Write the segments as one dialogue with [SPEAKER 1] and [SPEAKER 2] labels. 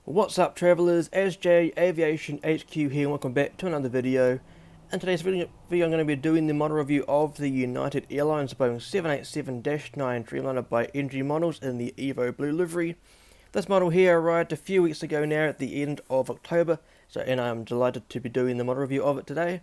[SPEAKER 1] What's up, travellers? SJ Aviation HQ here, and welcome back to another video. In today's video I'm going to be doing the model review of the United Airlines Boeing 787-9 Dreamliner by NG Models in the EVO blue livery. This model here arrived a few weeks ago now at the end of October, and I'm delighted to be doing the model review of it today.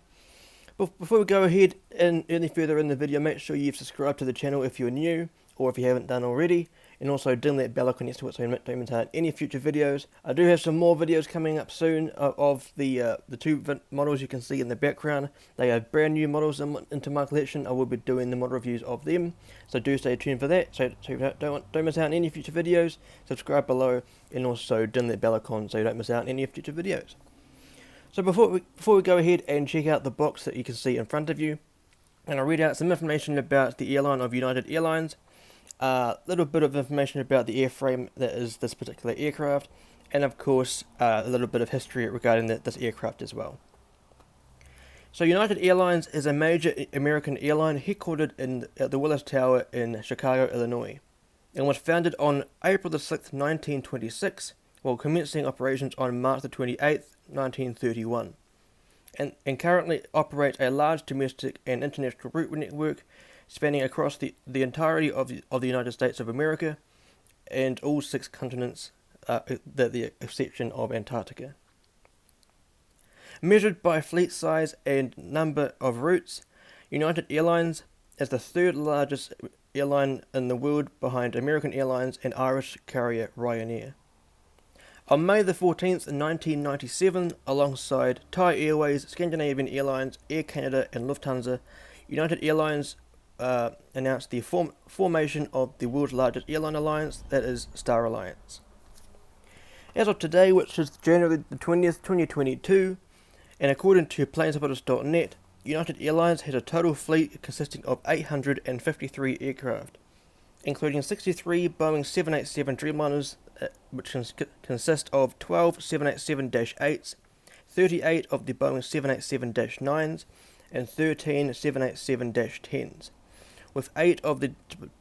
[SPEAKER 1] But before we go ahead any further in the video, make sure you've subscribed to the channel if you're new, or if you haven't done already. And also ding that bell icon next to it so you don't miss out any future videos. I do have some more videos coming up soon of the two models you can see in the background. They are brand new models into my collection. I will be doing the model reviews of them, so do stay tuned for that. So you don't miss out on any future videos. Subscribe below, and also ding that bell icon so you don't miss out on any future videos. So before we go ahead and check out the box that you can see in front of you, and I'll read out some information about the airline of United Airlines. A little bit of information about the airframe that is this particular aircraft, and of course a little bit of history regarding this aircraft as well. So United Airlines is a major American airline headquartered at the Willis Tower in Chicago, Illinois, and was founded on April the 6th, 1926, while commencing operations on March the 28th, 1931, and currently operates a large domestic and international route network spanning across the entirety of the United States of America and all 6 continents, the exception of Antarctica. Measured by fleet size and number of routes, United Airlines is the 3rd largest airline in the world behind American Airlines and Irish carrier Ryanair. On May the 14th, 1997, alongside Thai Airways, Scandinavian Airlines, Air Canada and Lufthansa, United Airlines announced the formation of the world's largest airline alliance, that is Star Alliance. As of today, which is January the 20th, 2022, and according to planespotters.net, United Airlines has a total fleet consisting of 853 aircraft, including 63 Boeing 787 Dreamliners, which consist of 12 787-8s, 38 of the Boeing 787-9s, and 13 787-10s. With 8 of the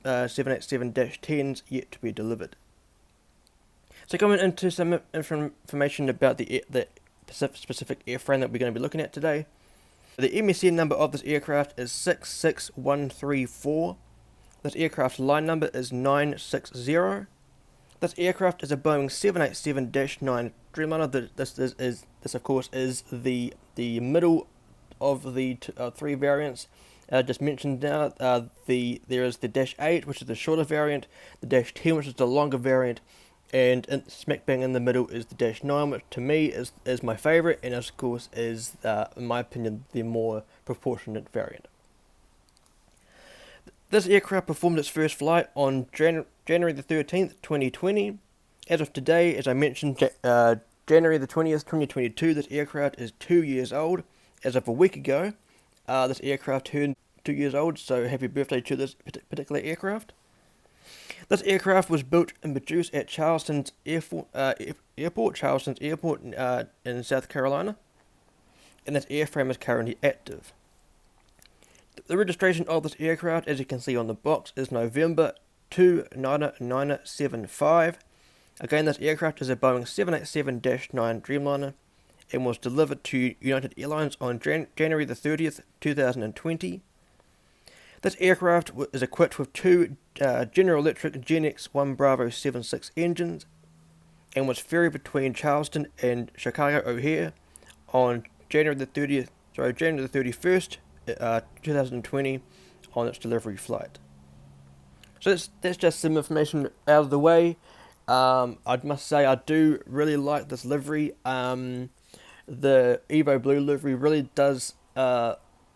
[SPEAKER 1] 787-10s yet to be delivered. So coming into some information about the specific airframe that we're going to be looking at today. The MSN number of this aircraft is 66134. This aircraft's line number is 960. This aircraft is a Boeing 787-9 Dreamliner. This of course is the middle of the 3 variants. Just mentioned now, there is the Dash 8, which is the shorter variant, the Dash 10, which is the longer variant, and smack bang in the middle is the Dash 9, which to me is my favourite, and of course is, in my opinion, the more proportionate variant. This aircraft performed its first flight on January the 13th, 2020. As of today, as I mentioned, January the 20th, 2022, this aircraft is 2 years old. As of a week ago, this aircraft turned 2 years old, so happy birthday to this particular aircraft. This aircraft was built and produced at Charleston's Airport in South Carolina, and this airframe is currently active. The registration of this aircraft, as you can see on the box, is November 29975. Again, this aircraft is a Boeing 787-9 Dreamliner, and was delivered to United Airlines on January the 30th, 2020. This aircraft is equipped with 2 General Electric GenX 1 Bravo 76 engines, and was ferried between Charleston and Chicago O'Hare on January the 31st, 2020, on its delivery flight. So that's just some information out of the way. I must say I do really like this livery. The EVO blue livery really does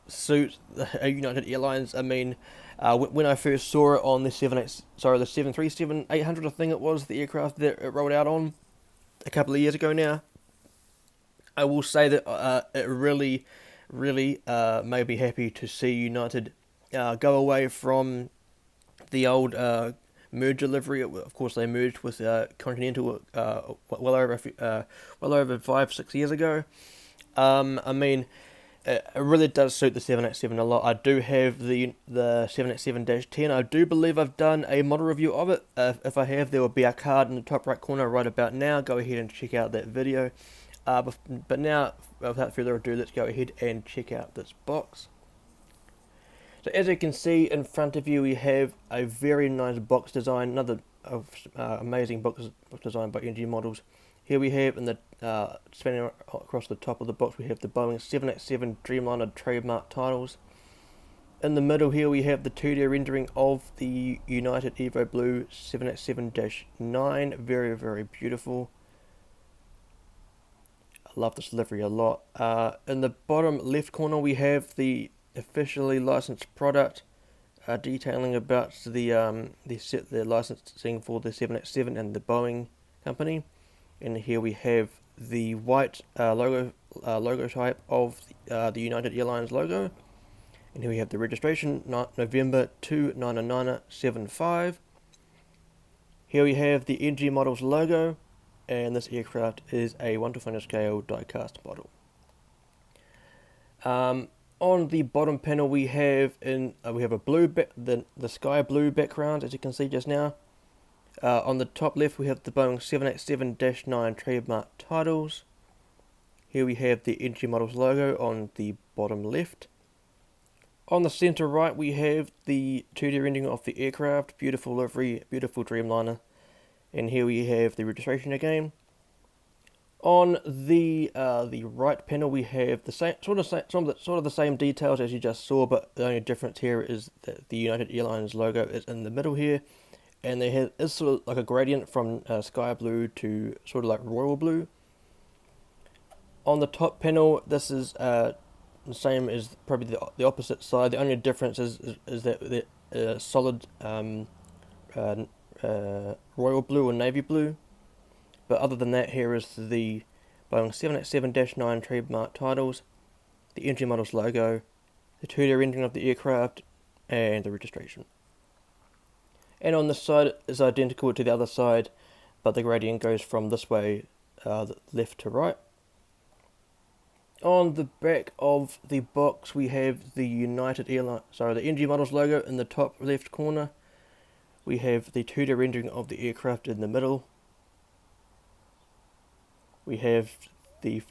[SPEAKER 1] suit United Airlines. I mean, when I first saw it on the 737-800, I think it was, the aircraft that it rolled out on a couple of years ago now, I will say that it really made me happy to see United go away from the old merger livery. Of course, they merged with Continental well over 5-6 years ago. I mean, It really does suit the 787 a lot. I do have the 787-10. I do believe I've done a model review of it. If I have, there will be a card in the top right corner right about now. Go ahead and check out that video. But now, without further ado, let's go ahead and check out this box. So as you can see in front of you, we have a very nice box design. Another amazing box design by NG Models. Here we have, in the spanning across the top of the box, we have the Boeing 787 Dreamliner trademark titles. In the middle here we have the 2D rendering of the United EVO Blue 787-9. Very, very beautiful. I love this livery a lot. In the bottom left corner we have the officially licensed product, detailing about the licensing for the 787 and the Boeing company. And here we have the white logo type of the United Airlines logo. And here we have the registration, November 29975. Here we have the NG Models logo, and this aircraft is a 1/200 scale die-cast model. On the bottom panel we have a blue the sky blue background, as you can see just now. On the top left we have the Boeing 787-9 trademark titles. Here we have the NG Models logo on the bottom left. On the center right we have the 2D rendering of the aircraft, beautiful livery, beautiful Dreamliner. And here we have the registration again. On the right panel we have the same sort of the same details as you just saw, but the only difference here is that the United Airlines logo is in the middle here. And there is sort of like a gradient from sky blue to sort of like royal blue. On the top panel, this is the same as probably the opposite side. The only difference is that the solid royal blue or navy blue. But other than that, here is the Boeing 787-9 trademark titles, the NG Models logo, the 2D rendering of the aircraft, and the registration. And on this side is identical to the other side, but the gradient goes from this way, left to right. On the back of the box we have the the NG Models logo in the top left corner. We have the 2D rendering of the aircraft in the middle. We have the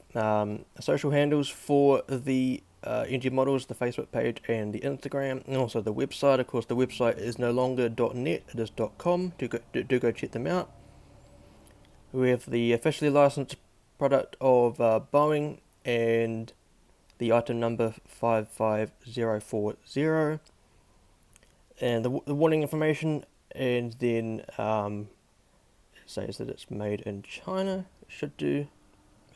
[SPEAKER 1] social handles for the NG Models, the Facebook page and the Instagram, and also the website. Of course, the website is no longer .net, it is .com. Do go check them out. We have the officially licensed product of Boeing and the item number 55040, and the warning information, and then it says that it's made in China. It should do.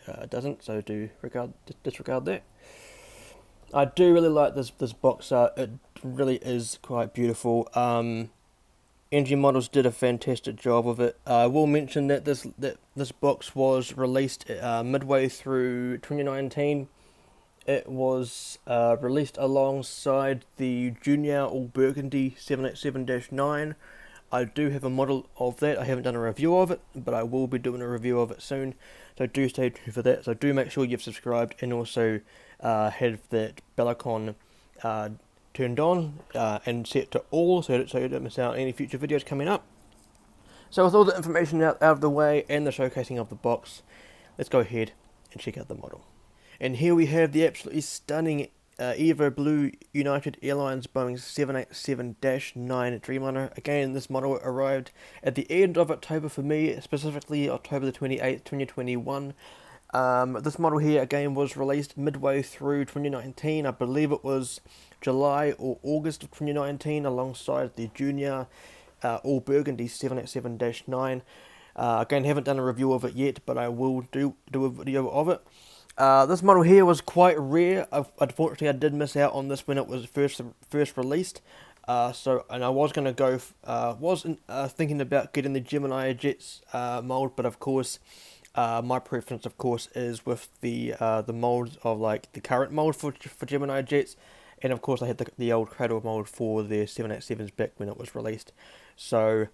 [SPEAKER 1] It doesn't, so disregard that. I do really like this box art. It really is quite beautiful. NG Models did a fantastic job of it. I will mention that this box was released midway through 2019. It was released alongside the Junior All Burgundy 787-9. I do have a model of that. I haven't done a review of it, but I will be doing a review of it soon. So do stay tuned for that. So do make sure you've subscribed and also have that bell icon turned on and set to all, so you don't miss out on any future videos coming up. So with all the information out of the way and the showcasing of the box, let's go ahead and check out the model. And here we have the absolutely stunning EVO Blue United Airlines Boeing 787-9 Dreamliner. Again, this model arrived at the end of October for me, specifically October the 28th, 2021. This model here again was released midway through 2019. I believe it was July or August of 2019, alongside the Junior All Burgundy 787-9. Again, haven't done a review of it yet, but I will do a video of it. This model here was quite rare. Unfortunately, I did miss out on this when it was first released. And I was going to go, thinking about getting the Gemini Jets mold, but of course, my preference, of course, is with the molds of like the current mold for Gemini Jets, and of course I had the old cradle mold for the 787s back when it was released. So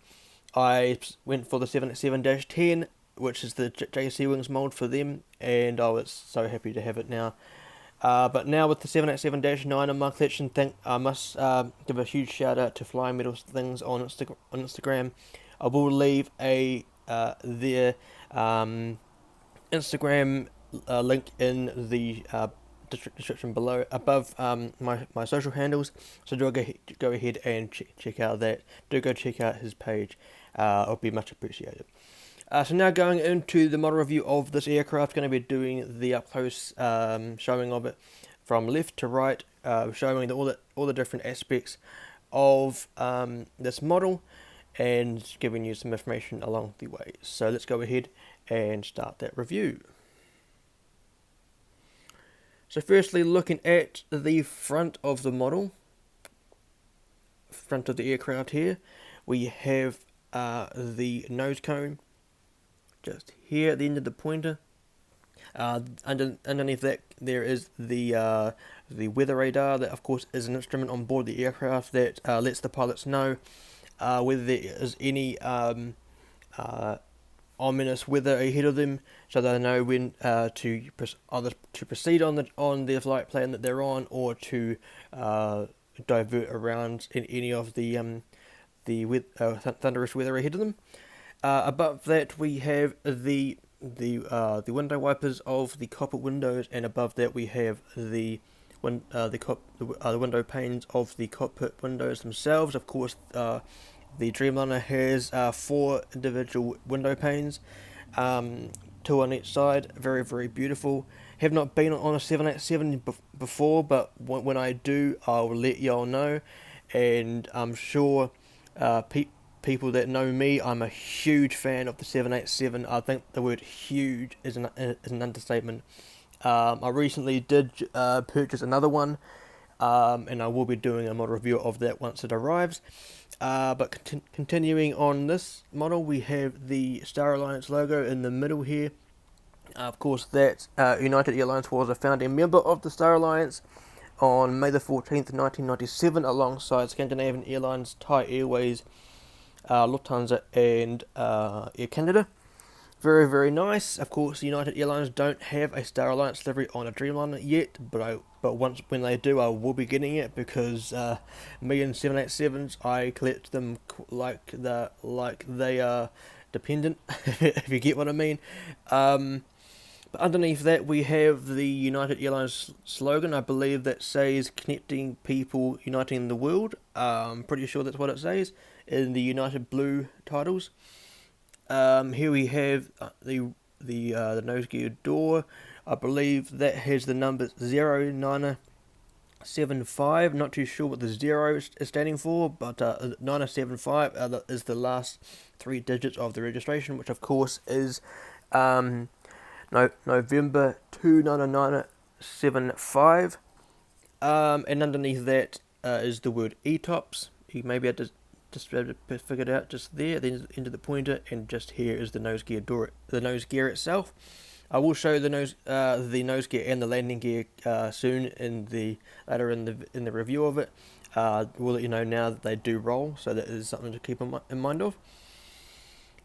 [SPEAKER 1] I went for the 787-10, which is the JC Wings mold for them, and I was so happy to have it now. But now with the 787-9 in my collection, I must give a huge shout out to Flying Metal Things on Instagram. I will leave their Instagram link in the description below, above my social handles. So do go ahead and check out that. Do go check out his page. It'll be much appreciated. So now going into the model review of this aircraft, going to be doing the up close showing of it from left to right, showing all the different aspects of this model, and giving you some information along the way. So let's go ahead and start that review. So firstly, looking at the front of the model, front of the aircraft here, we have the nose cone just here at the end of the pointer. Underneath that there is the weather radar, that of course is an instrument on board the aircraft that lets the pilots know whether there is any ominous weather ahead of them, so they know when to either to proceed on their flight plan that they're on, or to divert around in any of the thunderous weather ahead of them. Above that we have the window wipers of the cockpit windows, and above that we have the window panes of the cockpit windows themselves. Of course, the Dreamliner has 4 individual window panes, 2 on each side. Very, very beautiful. Have not been on a 787 before, but when I do, I'll let y'all know. And I'm sure people that know me, I'm a huge fan of the 787. I think the word huge is an understatement. I recently did purchase another one, and I will be doing a model review of that once it arrives. But continuing on this model, we have the Star Alliance logo in the middle here. Of course, that United Airlines was a founding member of the Star Alliance on May the 14th, 1997, alongside Scandinavian Airlines, Thai Airways, Lufthansa, and Air Canada. Very, very nice. Of course, United Airlines don't have a Star Alliance livery on a Dreamliner yet, but when they do, I will be getting it, because me and 787s, I collect them like they are dependent, if you get what I mean. But underneath that we have the United Airlines slogan. I believe that says "Connecting People, Uniting the World." I'm pretty sure that's what it says in the United blue titles. Here we have the nose gear door. I believe that has the number 0975. Not too sure what the 0 is standing for, but 975 is the last 3 digits of the registration, which of course is November 29975. And underneath that is the word ETOPS. You maybe had to just figure it out just there at the end of the pointer, and just here is the nose gear door, the nose gear itself. I will show the nose gear and the landing gear soon later in the review of it. We'll let you know now that they do roll, so that is something to keep in mind of.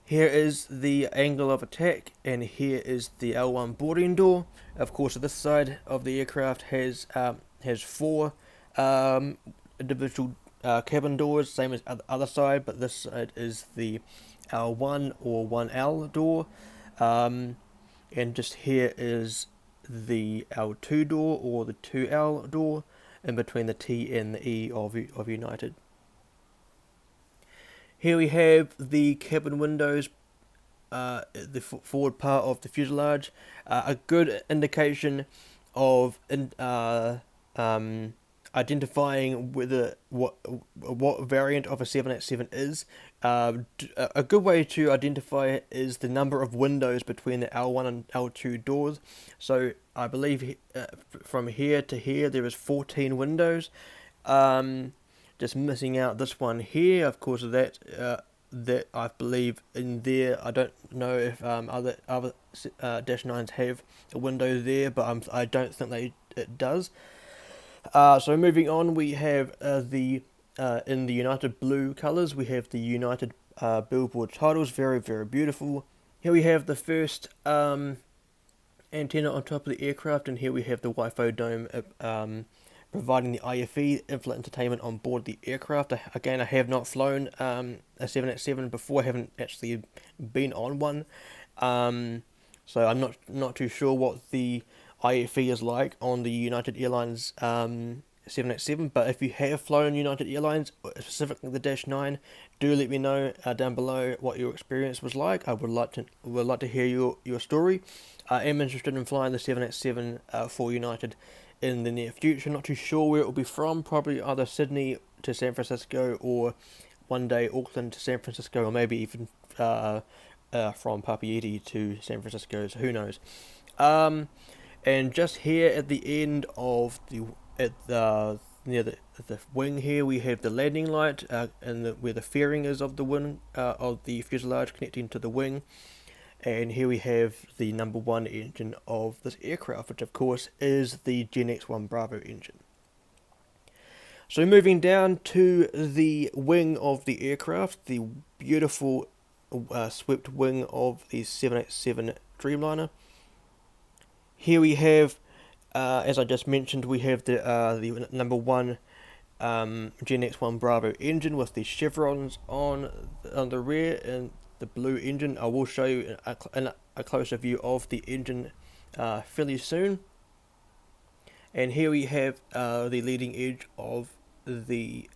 [SPEAKER 1] Here is the angle of attack, and here is the L1 boarding door. Of course, this side of the aircraft has 4 individual cabin doors, same as the other side, but this side is the L1 or 1L door. And just here is the L2 door or the 2L door, in between the T and the E of United. Here we have the cabin windows, the forward part of the fuselage, a good indication of identifying what variant of a 787 is. A good way to identify it is the number of windows between the L1 and L2 doors. So I believe from here to here there is 14 windows. Just missing out this one here. Of course, that I believe in there. I don't know if other Dash 9s have a window there, but I don't think it does. So moving on, we have in the United blue colours, we have the United Billboard Titles. Very, very beautiful. Here we have the first antenna on top of the aircraft, and here we have the Wi-Fi dome providing the IFE, inflight entertainment, on board the aircraft. Again, I have not flown a 787 before. I haven't actually been on one, so I'm not too sure what the IFE is like on the United Airlines 787. But if you have flown United Airlines, specifically the Dash 9, do let me know down below what your experience was like. I would like to hear your story. I am interested in flying the 787 for United in the near future. Not too sure where it will be from. Probably either Sydney to San Francisco, or one day Auckland to San Francisco, or maybe even from Papeete to San Francisco. So who knows? And just here at the end of near the wing here, we have the landing light and where the fairing is of the wing of the fuselage connecting to the wing. And here we have the number 1 engine of this aircraft, which of course is the Gen X-1 Bravo engine. So moving down to the wing of the aircraft, the beautiful swept wing of the 787 Dreamliner. Here we have, as I just mentioned, we have the number 1 Gen X-1 Bravo engine with the chevrons on the rear and the blue engine. I will show you a closer view of the engine fairly soon. And here we have the leading edge of the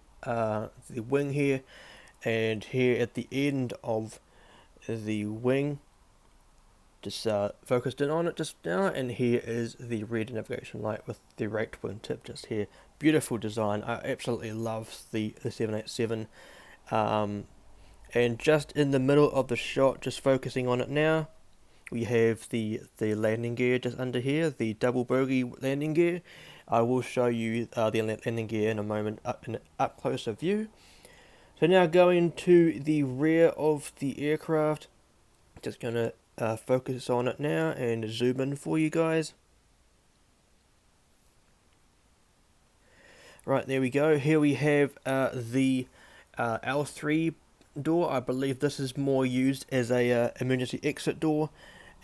[SPEAKER 1] wing here, and here at the end of the wing, just focused in on it just now, and here is the red navigation light with the raked wingtip just here. Beautiful design. I absolutely love the 787. And just in the middle of the shot, just focusing on it now, we have the landing gear just under here, the double bogey landing gear. I will show you the landing gear in a moment in an up closer view. So now going to the rear of the aircraft, just going to focus on it now and zoom in for you guys. Right, there we go. Here we have the L3 door. I believe this is more used as a emergency exit door.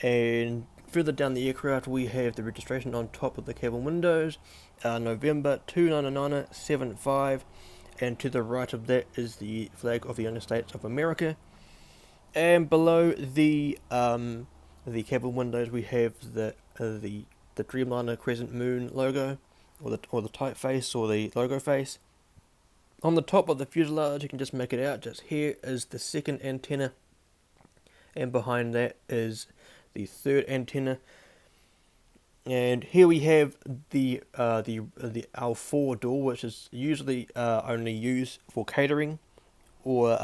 [SPEAKER 1] And further down the aircraft, we have the registration on top of the cabin windows, November 29975, and to the right of that is the flag of the United States of America. And below the cabin windows, we have the Dreamliner crescent moon logo, or the typeface, or the logo face. On the top of the fuselage, you can just make it out. Just here is the second antenna, and behind that is the third antenna. And here we have the L4 door, which is usually only used for catering or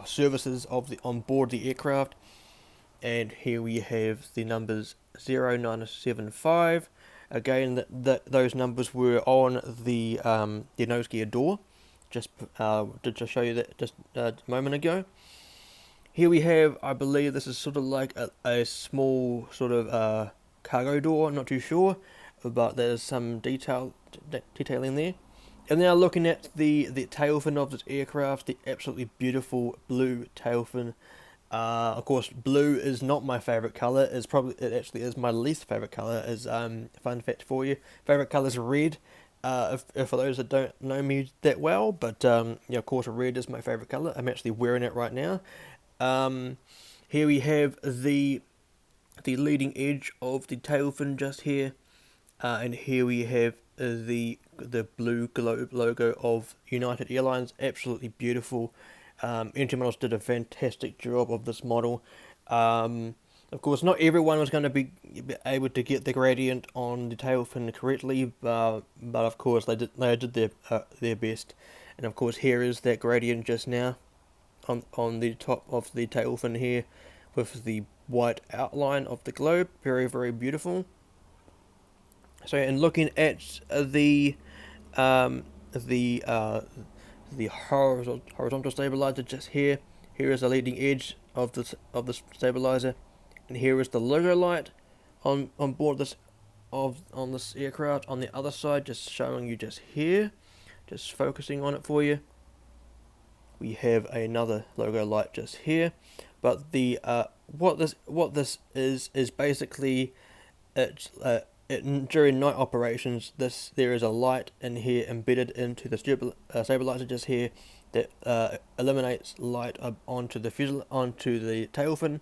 [SPEAKER 1] services on board the aircraft. And here we have the numbers 0975. Again, those numbers were on the nose gear door. Just show you that just a moment ago. Here we have, I believe this is sort of like a small sort of cargo door. I'm not too sure, but there's some detailing there. And now looking at the tail fin of this aircraft, the absolutely beautiful blue tail fin. Of course, blue is not my favorite color. It actually is my least favorite color. As fun fact for you, favorite color is red. For those that don't know me that well, but yeah, of course, red is my favorite color. I'm actually wearing it right now. Here we have the leading edge of the tail fin just here, and here we have the blue globe logo of United Airlines. Absolutely beautiful. Engine Models did a fantastic job of this model. Of course, not everyone was going to be able to get the gradient on the tail fin correctly, but of course they did their best. And of course, here is that gradient just now on the top of the tail fin here, with the white outline of the globe. Very, very beautiful. So, and looking at the horizontal stabilizer just here. Here is the leading edge of the stabilizer, and here is the logo light on board on this aircraft. On the other side, just showing you just here, just focusing on it for you. We have another logo light just here. But the what this is basically it's during night operations. There is a light in here embedded into the stabilizer just here that eliminates light onto onto the tail fin.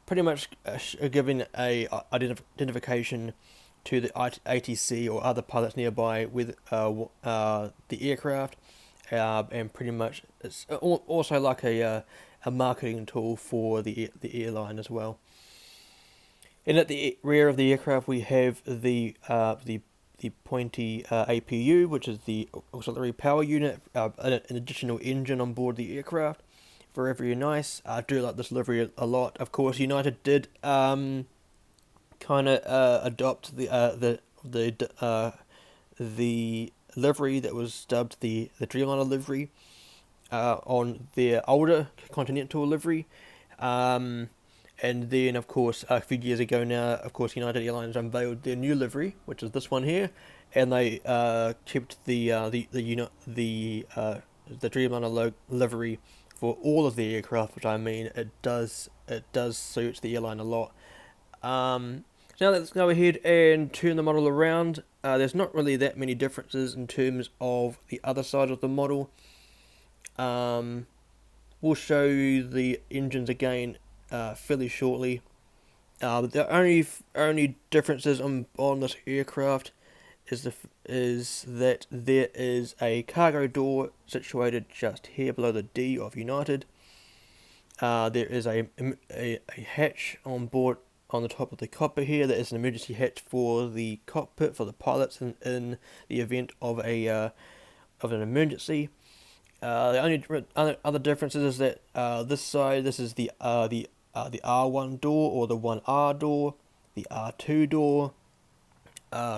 [SPEAKER 1] Pretty much giving a identification to the ATC or other pilots nearby with the aircraft, and pretty much it's also like a marketing tool for the airline as well. And at the rear of the aircraft, we have the pointy APU, which is the auxiliary power unit, an additional engine on board the aircraft. Very, very nice. I do like this livery a lot. Of course, United did kind of adopt the livery that was dubbed the Dreamliner livery on their older Continental livery. And then, of course, a few years ago now, of course, United Airlines unveiled their new livery, which is this one here, and they kept the Dreamliner livery for all of the aircraft, which I mean, it does suit the airline a lot. So now let's go ahead and turn the model around. There's not really that many differences in terms of the other side of the model. We'll show you the engines again fairly shortly. The only differences on this aircraft is that there is a cargo door situated just here below the D of United. There is a hatch on board on the top of the cockpit here. That is an emergency hatch for the cockpit for the pilots in the event of an emergency. The only other differences is that this is the R1 door or the 1R door, the R2 door.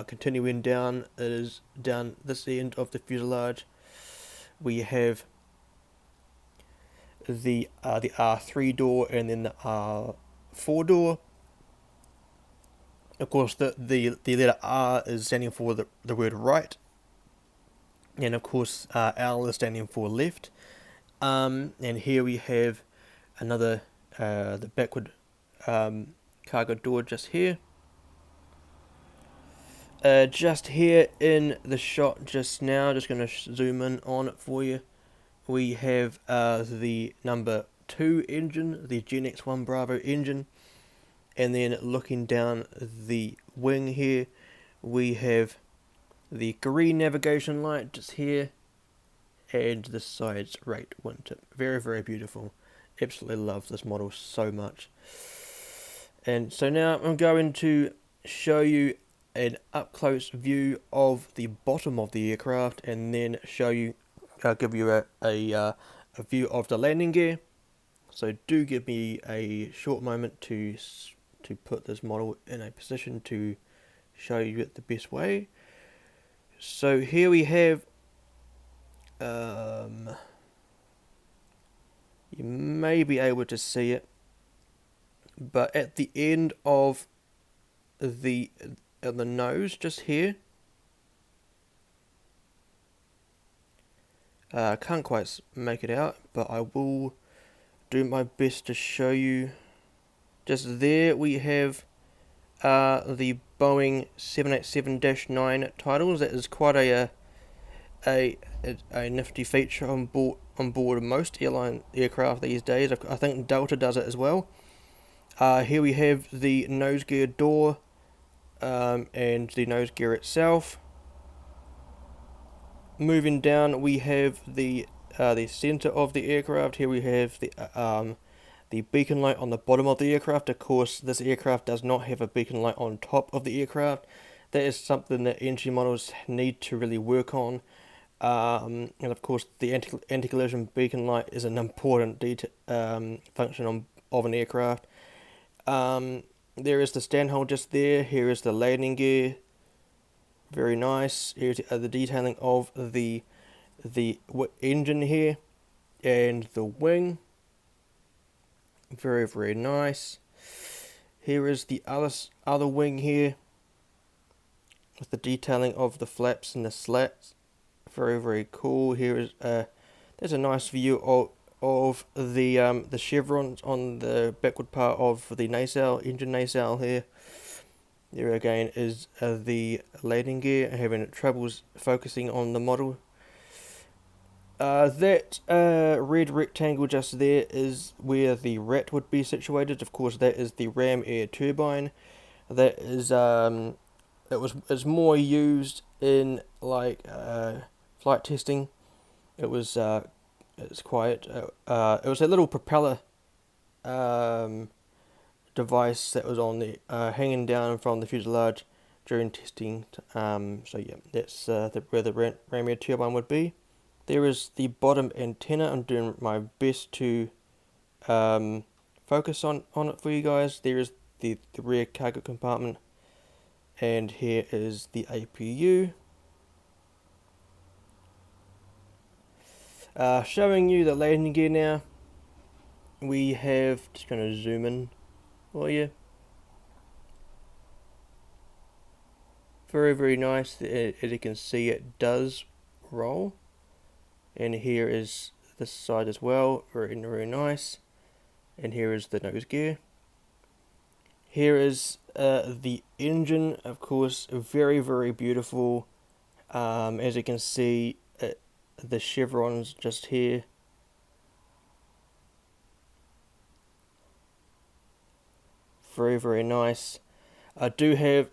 [SPEAKER 1] Continuing down, it is down this end of the fuselage. We have the R3 door and then the R4 door. Of course, the letter R is standing for the word right, and of course L is standing for left. And here we have another the backward cargo door just here. Just here in the shot just now, just going to zoom in on it for you. We have the number 2 engine, the Gen X1 Bravo engine, and then looking down the wing here, we have the green navigation light just here, and the side's right wingtip. Very, very beautiful. Absolutely love this model so much. And so now I'm going to show you an up-close view of the bottom of the aircraft, and then give you a view of the landing gear. So do give me a short moment to put this model in a position to show you it the best way. So here we have you may be able to see it, but at the end of the nose just here, I can't quite make it out, but I will do my best to show you. Just there we have the Boeing 787-9 titles. That is quite a nifty feature on board most airline aircraft these days. I think Delta does it as well. Here we have the nose gear door and the nose gear itself. Moving down, we have the center of the aircraft. Here we have the beacon light on the bottom of the aircraft. Of course, this aircraft does not have a beacon light on top of the aircraft. That is something that entry models need to really work on. And of course, the anti-collision beacon light is an important function of an aircraft. There is the stand hold just there. Here is the landing gear. Very nice. Here's the detailing of the engine here and the wing. Very, very nice. Here is the other wing here with the detailing of the flaps and the slats. Very, very cool. Here is there's a nice view of the chevrons on the backward part of the nacelle, engine nacelle here. There again is the landing gear, having troubles focusing on the model. That red rectangle just there is where the rat would be situated. Of course, that is the Ram Air Turbine. That is it's more used in like flight testing. It's quiet. It was a little propeller device that was on the hanging down from the fuselage during testing. So yeah, that's where the Ram Air Turbine would be. There is the bottom antenna. I'm doing my best to focus on it for you guys. There is the rear cargo compartment, and here is the APU. Showing you the landing gear now. We have, just going to zoom in for you. Very, very nice. As you can see, it does roll. And here is this side as well. Very, very nice. And here is the nose gear. Here is the engine, of course, very, very beautiful. As you can see, the chevrons just here. Very, very nice. I do have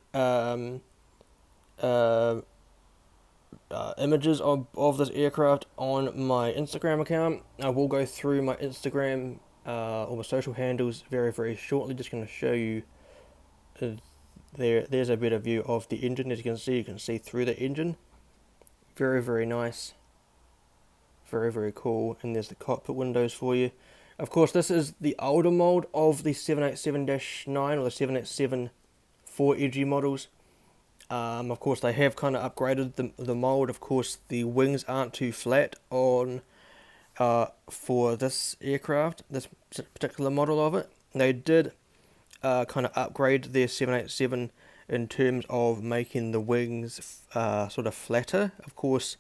[SPEAKER 1] images of this aircraft on my Instagram account. I will go through my Instagram or my social handles very, very shortly. Just going to show you there's a better view of the engine. As you can see through the engine. Very, very nice. Very, very cool. And there's the cockpit windows for you. Of course, this is the older mold of the 787-9 or the 787 4EG models. Of course, they have kind of upgraded the mold. Of course, the wings aren't too flat on for this aircraft, this particular model of it. They did kind of upgrade their 787 in terms of making the wings sort of flatter. Of course,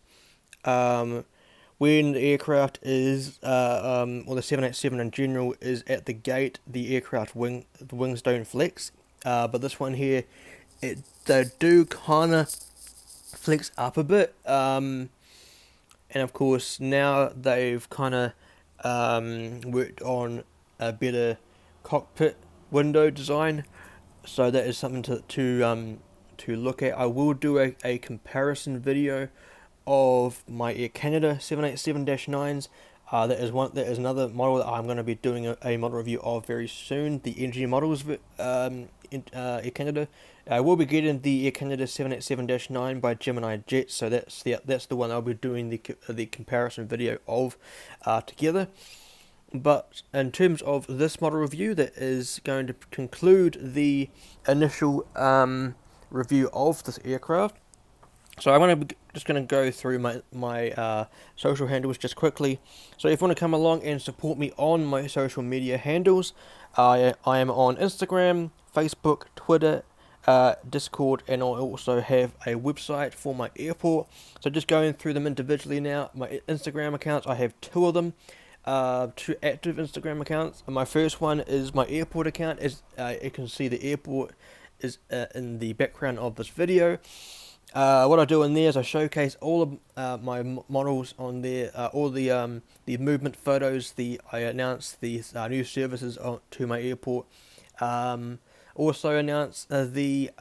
[SPEAKER 1] when the aircraft is, or the 787 in general is at the gate, the wings don't flex. But this one here, they do kind of flex up a bit. And of course, now they've kind of worked on a better cockpit window design. So that is something to look at. I will do a comparison video of my Air Canada 787-9s. That is another model that I'm going to be doing a model review of very soon. The NG models Air Canada. I will be getting the Air Canada 787-9 by Gemini Jet, so that's the one I'll be doing the comparison video of together. But in terms of this model review, that is going to conclude the initial review of this aircraft. So I'm just going to go through my social handles just quickly. So if you want to come along and support me on my social media handles, I am on Instagram, Facebook, Twitter, Discord, and I also have a website for my airport. So just going through them individually now. My Instagram accounts, I have 2 of them. 2 active Instagram accounts. And my first one is my airport account. As you can see, the airport is in the background of this video. What I do in there is I showcase all of my models on there, all the movement photos. I announce the new services to my airport. Also announce the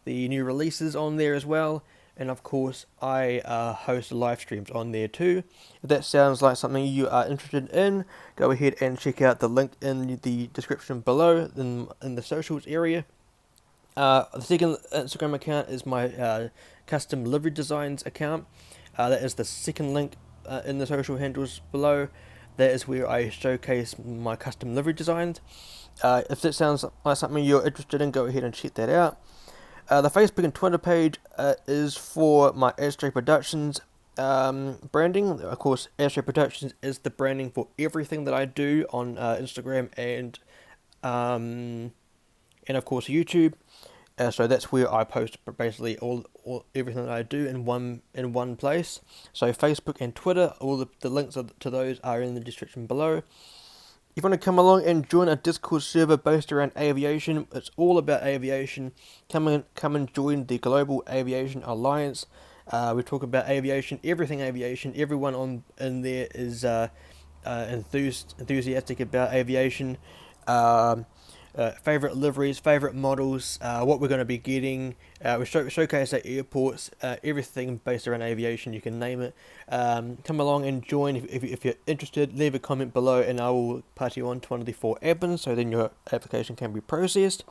[SPEAKER 1] new releases on there as well. And of course, I host live streams on there too. If that sounds like something you are interested in, go ahead and check out the link in the description below in the socials area. The second Instagram account is my custom livery designs account. That is the second link in the social handles below. That is where I showcase my custom livery designs. If that sounds like something you're interested in, go ahead and check that out. The Facebook and Twitter page is for my Astray Productions branding. Of course, Astray Productions is the branding for everything that I do on Instagram and of course YouTube. So that's where I post basically all everything that I do in one place. So Facebook and Twitter, all the links to those are in the description below. If you want to come along and join a Discord server based around aviation, it's all about aviation. Come and join the Global Aviation Alliance. We talk about aviation, everything aviation. Everyone in there is enthusiastic about aviation. Favorite liveries, favorite models, what we're going to be getting. We showcase at airports, everything based around aviation. You can name it. Come along and join if you're interested. Leave a comment below, and I will pass you on to one of the 4 admins, so then your application can be processed.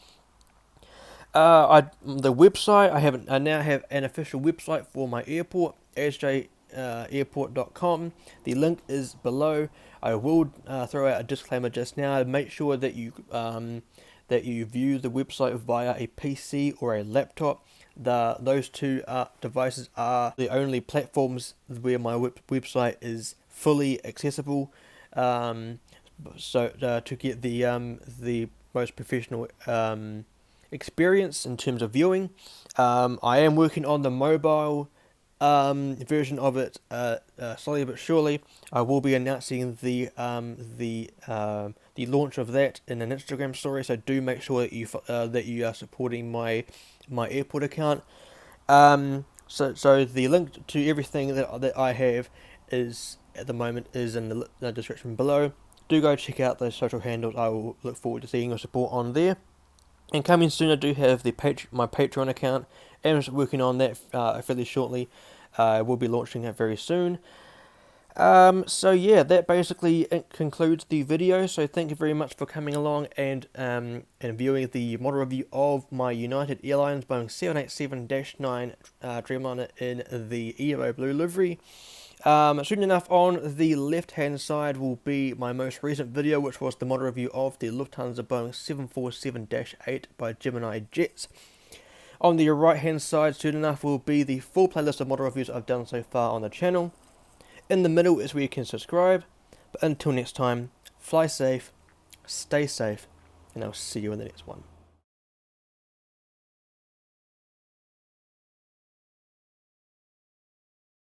[SPEAKER 1] The website I now have an official website for my airport, asjairport.com. The link is below. I will throw out a disclaimer just now. Make sure that you view the website via a PC or a laptop. Those two devices are the only platforms where my website is fully accessible. So to get the most professional experience in terms of viewing, I am working on the mobile version of it slowly but surely. I will be announcing the launch of that in an Instagram story, so do make sure that you are supporting my airport account. So the link to everything that I have is at the moment is in the description below. Do go check out those social handles. I will look forward to seeing your support on there. And coming soon, I do have my Patreon account, and I'm working on that fairly shortly. We'll be launching that very soon. So yeah, that basically concludes the video. So thank you very much for coming along and viewing the model review of my United Airlines Boeing 787-9 Dreamliner in the EVO blue livery. Soon enough, on the left hand side will be my most recent video, which was the model review of the Lufthansa Boeing 747-8 by Gemini Jets. On the right hand side, soon enough, will be the full playlist of model reviews I've done so far on the channel. In the middle is where you can subscribe. But until next time, fly safe, stay safe, and I'll see you in the next one.